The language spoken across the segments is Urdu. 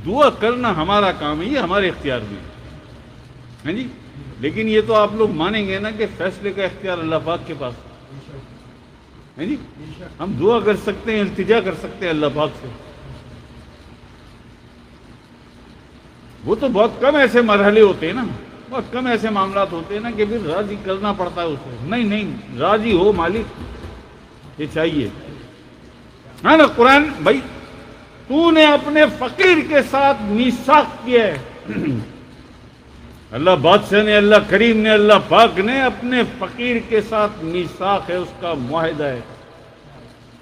دعا کرنا ہمارا کام ہے، یہ ہمارے اختیار میں ہے جی. لیکن یہ تو آپ لوگ مانیں گے نا کہ فیصلے کا اختیار اللہ پاک کے پاس ہے جی. ہم دعا کر سکتے ہیں، التجا کر سکتے ہیں اللہ پاک سے. وہ تو بہت کم ایسے مرحلے ہوتے ہیں نا، بہت کم ایسے معاملات ہوتے ہیں نا کہ پھر راضی کرنا پڑتا ہے اسے. نہیں، راضی ہو مالک، یہ چاہیے. ہاں نا. قرآن بھائی تو نے اپنے فقیر کے ساتھ میثاق کیا ہے. اللہ بادشاہ نے، اللہ کریم نے، اللہ پاک نے اپنے فقیر کے ساتھ میثاق ہے، اس کا معاہدہ ہے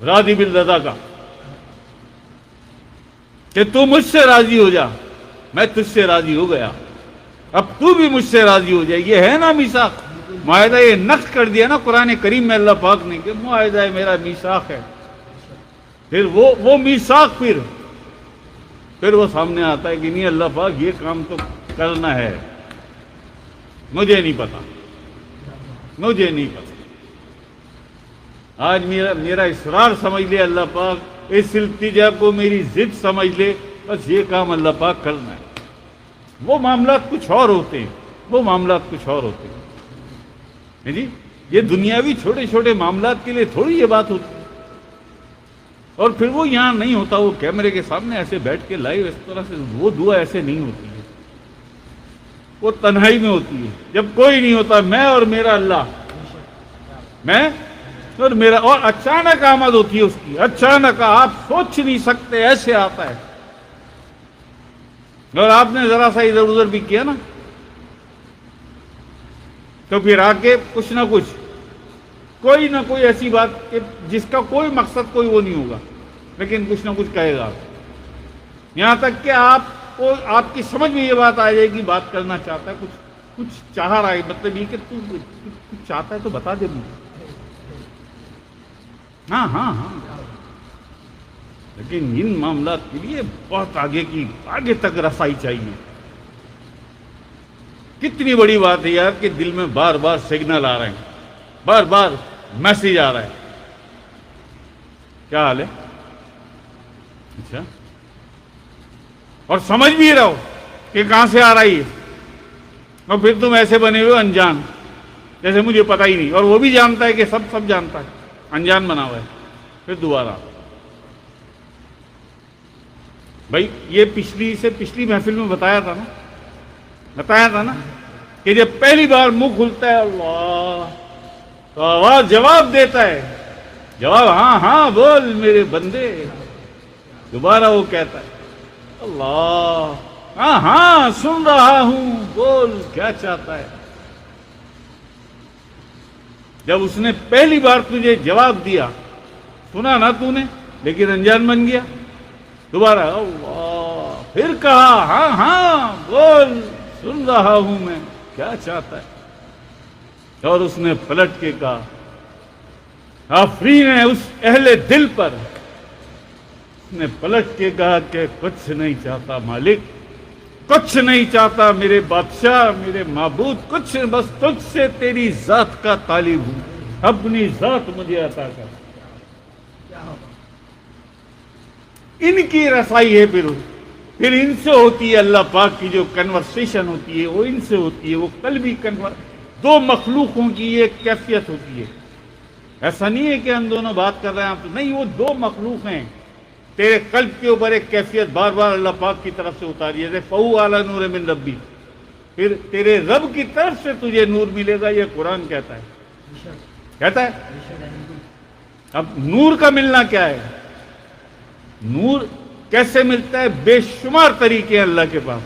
راضی بالرضا کا، کہ تو مجھ سے راضی ہو جا، میں تجھ سے راضی ہو گیا، اب تو بھی مجھ سے راضی ہو جائے. یہ ہے نا میثاق، معاہدہ. یہ نقش کر دیا نا قرآن کریم میں اللہ پاک نے کہ معاہدہ ہے میرا، میثاق ہے. پھر وہ میثاق پھر وہ سامنے آتا ہے کہ نہیں اللہ پاک یہ کام تو کرنا ہے، مجھے نہیں پتا. آج میرا اصرار سمجھ لے اللہ پاک، اس التجا کو میری ضد سمجھ لے، بس یہ کام اللہ پاک کرنا ہے. وہ معاملات کچھ اور ہوتے ہیں جی. یہ دنیاوی چھوٹے چھوٹے معاملات کے لیے تھوڑی یہ بات ہوتی ہے. اور پھر وہ یہاں نہیں ہوتا، وہ کیمرے کے سامنے ایسے بیٹھ کے لائیو اس طرح سے وہ دعا ایسے نہیں ہوتی ہے. وہ تنہائی میں ہوتی ہے، جب کوئی نہیں ہوتا، میں اور میرا اللہ، میں اور میرا. اور اچانک آمد ہوتی ہے اس کی، اچانک، آپ سوچ نہیں سکتے ایسے آتا ہے. اور آپ نے ذرا سا ادھر ادھر بھی کیا نا تو پھر آ کے کچھ نہ کچھ، کوئی نہ کوئی ایسی بات کہ جس کا کوئی مقصد کوئی وہ نہیں ہوگا، لیکن کچھ نہ کچھ کہے گا. یہاں تک کہ آپ کی سمجھ میں یہ بات آ جائے گی، بات کرنا چاہتا ہے، کچھ چاہ رہا ہے، مطلب یہ کہ تو کچھ چاہتا ہے تو بتا دے مجھے. ہاں. لیکن ان معاملات کے لیے بہت آگے تک رسائی چاہیے. کتنی بڑی بات ہے یار کہ دل میں بار بار سگنل آ رہے ہیں، بار بار میسیج آ رہا ہے. کیا حال ہے؟ اچھا. اور سمجھ بھی رہو کہ کہاں سے آ رہی ہے، اور پھر تم ایسے بنے ہوئے انجان، جیسے مجھے پتہ ہی نہیں. اور وہ بھی جانتا ہے کہ سب جانتا ہے، انجان بنا ہوا ہے. پھر دوبارہ بھائی یہ پچھلی محفل میں بتایا تھا نا کہ جب پہلی بار منہ کھلتا ہے اللہ تو آواز جواب دیتا ہے، جواب ہاں بول میرے بندے. دوبارہ وہ کہتا ہے اللہ ہاں سن رہا ہوں، بول کیا چاہتا ہے. جب اس نے پہلی بار تجھے جواب دیا، سنا نا تو نے، لیکن انجان بن گیا، دوبارہ اللہ، پھر کہا ہاں بول سن رہا ہوں میں، کیا چاہتا ہے. اور اس نے پلٹ کے کہا آفرین ہے اس اہل دل پر. اس نے پلٹ کے کہا کہ کچھ نہیں چاہتا مالک، کچھ نہیں چاہتا میرے بادشاہ، میرے معبود، کچھ، بس تجھ سے تیری ذات کا طالب ہوں، اپنی ذات مجھے عطا کر. ان کی رسائی ہے. پھر ان سے ہوتی ہے اللہ پاک کی جو کنورسیشن ہوتی ہے، وہ ان سے ہوتی ہے، وہ قلبی دو مخلوقوں کی ایک کیفیت ہوتی ہے. ایسا نہیں ہے کہ ہم دونوں بات کر رہے ہیں، آپ نہیں، وہ دو مخلوق ہیں. تیرے قلب کے اوپر ایک کیفیت بار بار اللہ پاک کی طرف سے اتاری ہے، فَهُوَ عَلَى نُورٍ مِّن رَبِّ. پھر تیرے رب کی طرف سے تجھے نور ملے گا، یہ قرآن کہتا ہے. اب نور کا ملنا کیا ہے؟ نور کیسے ملتا ہے؟ بے شمار طریقے ہیں اللہ کے پاس.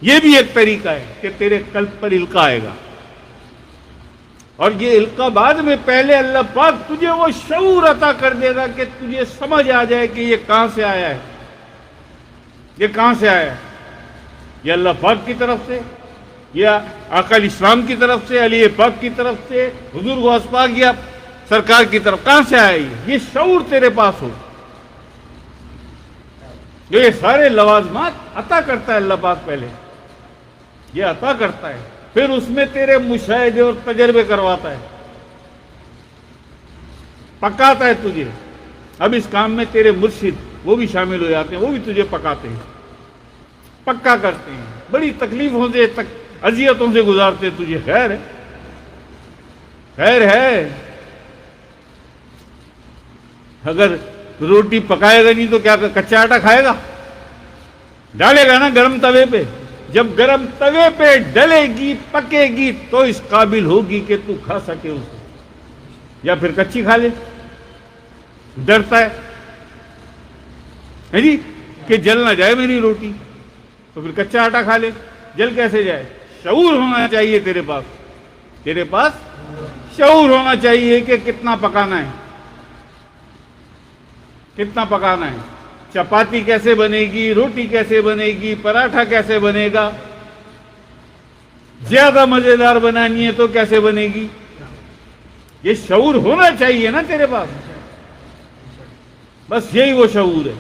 یہ بھی ایک طریقہ ہے کہ تیرے قلب پر القاء آئے گا، اور یہ القاء بعد میں، پہلے اللہ پاک تجھے وہ شعور عطا کر دے گا کہ تجھے سمجھ آ جائے کہ یہ کہاں سے آیا ہے. یہ کہاں سے آیا ہے؟ یہ اللہ پاک کی طرف سے، یا آقا اسلام کی طرف سے، علی پاک کی طرف سے، حضور غوث پاک یا سرکار کی طرف، کہاں سے آیا یہ شعور تیرے پاس ہو. جو یہ سارے لوازمات عطا کرتا ہے اللہ پاک، پہلے یہ عطا کرتا ہے، پھر اس میں تیرے مشاہدے اور تجربے کرواتا ہے، پکاتا ہے تجھے. اب اس کام میں تیرے مرشد وہ بھی شامل ہو جاتے ہیں، وہ بھی تجھے پکاتے ہیں. پکا کرتے ہیں، بڑی تکلیفوں سے اذیتوں سے گزارتے، تجھے خیر ہے؟ خیر ہے؟ اگر روٹی پکائے گا نہیں تو کیا کچا آٹا کھائے گا؟ ڈالے گا نا گرم توے پہ، جب گرم توے پہ ڈلے گی پکے گی تو اس قابل ہوگی کہ تو کھا سکے اسے، یا پھر کچی کھا لے، ڈرتا ہے جی کہ جل نہ جائے میری روٹی، تو پھر کچا آٹا کھا لے، جل کیسے جائے؟ شعور ہونا چاہیے تیرے پاس شعور ہونا چاہیے کہ کتنا پکانا ہے، کتنا پکانا ہے، چپاتی کیسے بنے گی، روٹی کیسے بنے گی، پراٹھا کیسے بنے گا، زیادہ مزیدار بنانی ہے تو کیسے بنے گی، یہ شعور ہونا چاہیے نا تیرے پاس۔ بس یہی وہ شعور ہے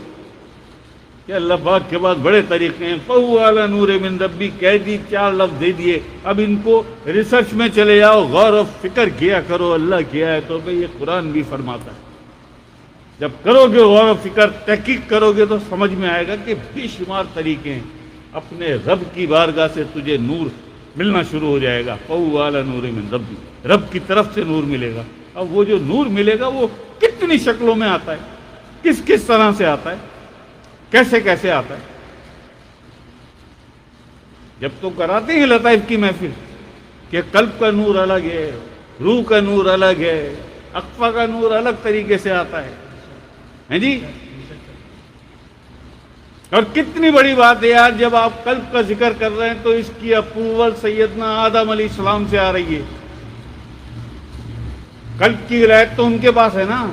کہ اللہ پاک کے بعد بڑے طریقے ہیں، فَهُوَ عَلَى نُورٍ مِّن رَبِّهِ کہہ دی، 4 لفظ دے دیے، اب ان کو ریسرچ میں چلے جاؤ، غور و فکر کیا کرو اللہ کیا ہے تو بھئی یہ قرآن بھی فرماتا ہے۔ جب کرو گے غور و فکر، تحقیق کرو گے تو سمجھ میں آئے گا کہ بے شمار طریقے ہیں، اپنے رب کی بارگاہ سے تجھے نور ملنا شروع ہو جائے گا۔ فَهُوَ عَلَى نُورٍ مِّن رَبِّهِ رب کی طرف سے نور ملے گا۔ اب وہ جو نور ملے گا وہ کتنی شکلوں میں آتا ہے، کس کس طرح سے آتا ہے، کیسے کیسے آتا ہے؟ جب تو کراتے ہیں لطائف کی محفل کہ قلب کا نور الگ ہے، روح کا نور الگ ہے، اقفا کا نور الگ طریقے سے آتا ہے جی۔ اور کتنی بڑی بات ہے یار، جب آپ قلب کا ذکر کر رہے ہیں تو اس کی اپروول سیدنا آدم علیہ السلام سے آ رہی ہے۔ قلب کی ولایت تو ان کے پاس ہے نا۔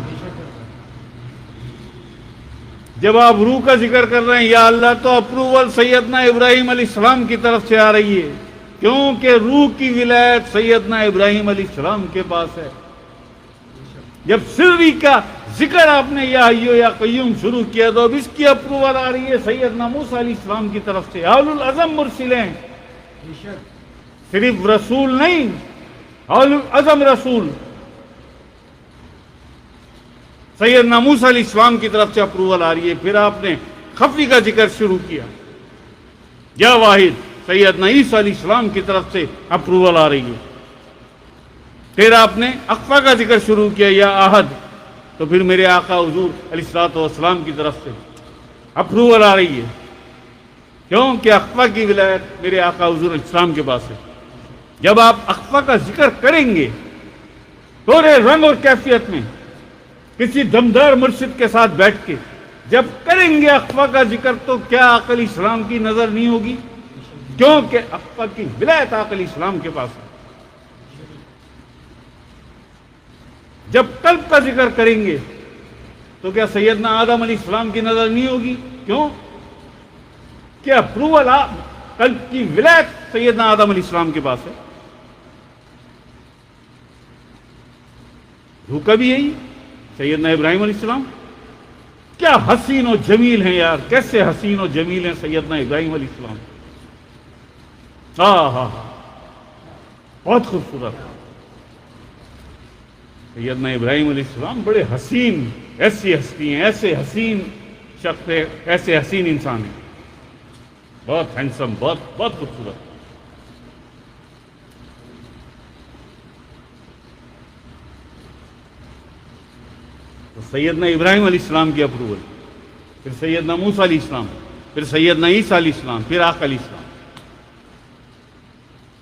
جب آپ روح کا ذکر کر رہے ہیں یا اللہ، تو اپروول سیدنا ابراہیم علیہ السلام کی طرف سے آ رہی ہے، کیونکہ روح کی ولایت سیدنا ابراہیم علیہ السلام کے پاس ہے۔ جب سری کا ذکر آپ نے یا حیو یا قیوم شروع کیا تو اب اس کی اپروول آ رہی ہے سیدنا موسیٰ علیہ السلام کی طرف سے۔ اولو العزم مرسل ہیں، صرف رسول نہیں، اولو العزم رسول سیدنا موسیٰ علیہ السلام کی طرف سے اپروول آ رہی ہے۔ پھر آپ نے خفی کا ذکر شروع کیا، یا واحد سیدنا عیسیٰ علیہ السلام کی طرف سے اپروول آ رہی ہے۔ پھر آپ نے اقفا کا ذکر شروع کیا، یا احد، تو پھر میرے آقا حضور علیہ الصلوۃ والسلام کی طرف سے اپروول آ رہی ہے، کیونکہ اقفا کی ولایت میرے آقا حضور علیہ السلام کے پاس ہے۔ جب آپ اقفا کا ذکر کریں گے تھوڑے رنگ اور کیفیت میں، کسی دمدار مرشد کے ساتھ بیٹھ کے جب کریں گے اقفا کا ذکر، تو کیا آقا علیہ السلام کی نظر نہیں ہوگی؟ کیونکہ اقفا کی ولایت آقا علیہ السلام کے پاس ہے۔ جب قلب کا ذکر کریں گے تو کیا سیدنا آدم علیہ السلام کی نظر نہیں ہوگی؟ کیوں کہ اپروول قلب کی ولایت سیدنا آدم علیہ السلام کے پاس ہے۔ روح کا بھی یہی، سیدنا ابراہیم علیہ السلام کیا حسین و جمیل ہیں یار، کیسے حسین و جمیل ہیں سیدنا ابراہیم علیہ السلام، بہت خوبصورت۔ سیدنا ابراہیم علیہ السلام بڑے حسین، ایسی ہستی ہیں، ایسے حسین شخص ہے، ایسے حسین انسان ہیں، بہت ہینڈسم، بہت خوبصورت۔ تو سیدنا ابراہیم علیہ السلام کی اپروول، پھر سیدنا موسیٰ علیہ السلام، پھر سیدنا عیسیٰ علیہ السلام، پھر آقا علیہ السلام۔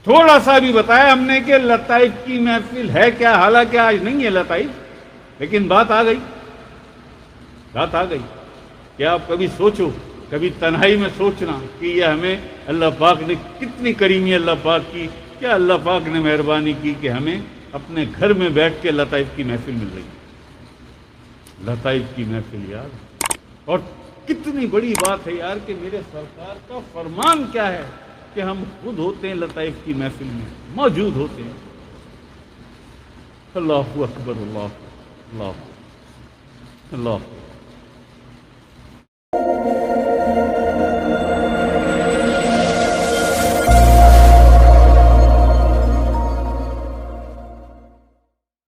تھوڑا سا بھی بتایا ہم نے کہ لطائف کی محفل ہے کیا، حالانکہ آج نہیں ہے لطائف، لیکن بات آ گئی کہ آپ کبھی سوچو، کبھی تنہائی میں سوچنا کہ یہ ہمیں اللہ پاک نے کتنی کریمی اللہ پاک کی، کیا اللہ پاک نے مہربانی کی کہ ہمیں اپنے گھر میں بیٹھ کے لطائف کی محفل مل رہی ہے۔ لطائف کی محفل یار، اور کتنی بڑی بات ہے یار کہ میرے سرکار کا فرمان کیا ہے کہ ہم خود ہوتے ہیں لطائف کی محفل میں موجود ہوتے ہیں۔ اللہ اکبر، اللہ اللہ اللہ۔